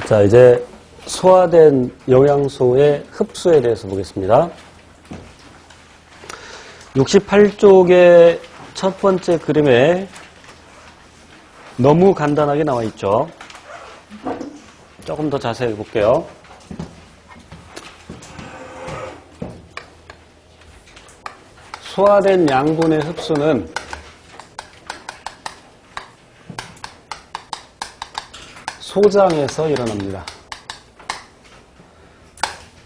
자, 이제 소화된 영양소의 흡수에 대해서 보겠습니다. 68쪽의 첫 번째 그림에 너무 간단하게 나와 있죠. 조금 더 자세히 볼게요. 소화된 양분의 흡수는 소장에서 일어납니다.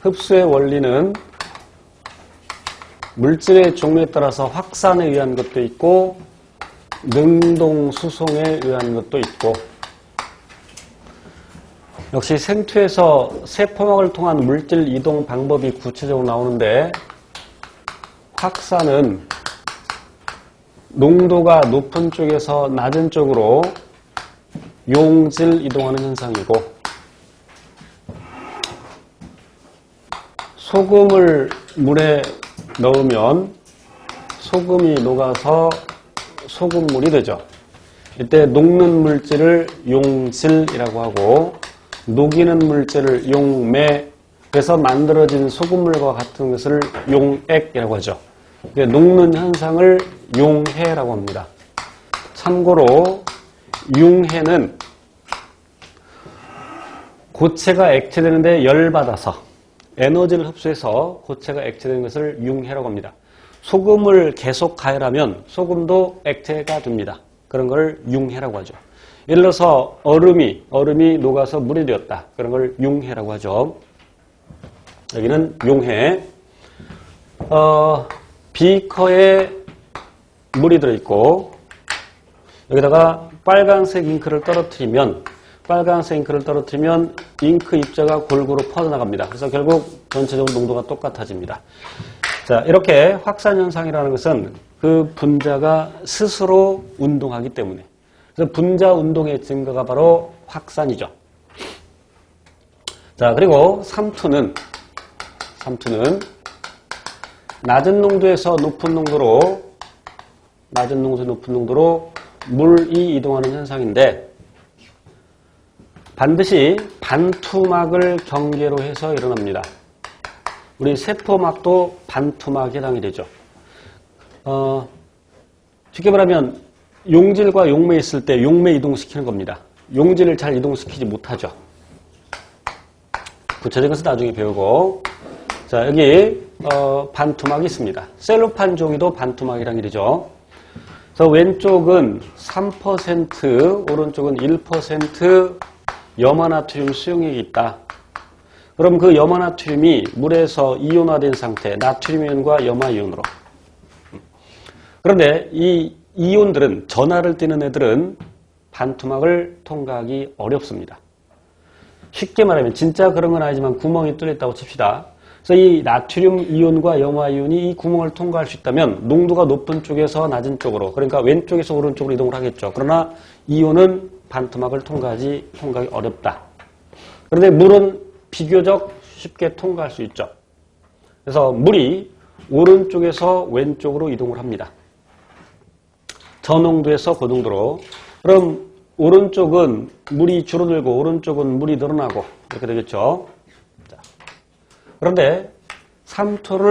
흡수의 원리는 물질의 종류에 따라서 확산에 의한 것도 있고 능동 수송에 의한 것도 있고, 역시 생투에서 세포막을 통한 물질 이동 방법이 구체적으로 나오는데, 확산은 농도가 높은 쪽에서 낮은 쪽으로 용질 이동하는 현상이고, 소금을 물에 넣으면 소금이 녹아서 소금물이 되죠. 이때 녹는 물질을 용질이라고 하고, 녹이는 물질을 용매에서 만들어진 소금물과 같은 것을 용액이라고 하죠. 녹는 현상을 용해라고 합니다. 참고로 융해는 고체가 액체되는데 열받아서 에너지를 흡수해서 고체가 액체되는 것을 융해라고 합니다. 소금을 계속 가열하면 소금도 액체가 됩니다. 그런 걸 융해라고 하죠. 예를 들어서 얼음이 녹아서 물이 되었다. 그런 걸 융해라고 하죠. 여기는 용해. 비커에 물이 들어있고, 여기다가 빨간색 잉크를 떨어뜨리면 잉크 입자가 골고루 퍼져나갑니다. 그래서 결국 전체적으로 농도가 똑같아집니다. 자, 이렇게 확산현상이라는 것은 그 분자가 스스로 운동하기 때문에, 그래서 분자 운동의 증거가 바로 확산이죠. 자, 그리고 삼투는 낮은 농도에서 높은 농도로 물이 이동하는 현상인데, 반드시 반투막을 경계로 해서 일어납니다. 우리 세포막도 반투막에 해당이 되죠. 쉽게 말하면 용질과 용매 있을 때 용매 이동시키는 겁니다. 용질을 잘 이동시키지 못하죠. 구체적인 것은 나중에 배우고. 자, 여기 반투막이 있습니다. 셀로판 종이도 반투막이라는 일이죠. 그래서 왼쪽은 3%, 오른쪽은 1% 염화나트륨 수용액이 있다. 그럼 그 염화나트륨이 물에서 이온화된 상태, 나트륨이온과 염화이온으로. 그런데 이 이온들은, 전하를 띠는 애들은 반투막을 통과하기 어렵습니다. 쉽게 말하면, 진짜 그런 건 아니지만 구멍이 뚫렸다고 칩시다. 그래서 이 나트륨 이온과 염화이온이 이 구멍을 통과할 수 있다면 농도가 높은 쪽에서 낮은 쪽으로, 그러니까 왼쪽에서 오른쪽으로 이동을 하겠죠. 그러나 이온은 반투막을 통과하기 어렵다. 그런데 물은 비교적 쉽게 통과할 수 있죠. 그래서 물이 오른쪽에서 왼쪽으로 이동을 합니다. 저농도에서 고농도로. 그럼 오른쪽은 물이 줄어들고 오른쪽은 물이 늘어나고 이렇게 되겠죠. 자, 그런데 삼투를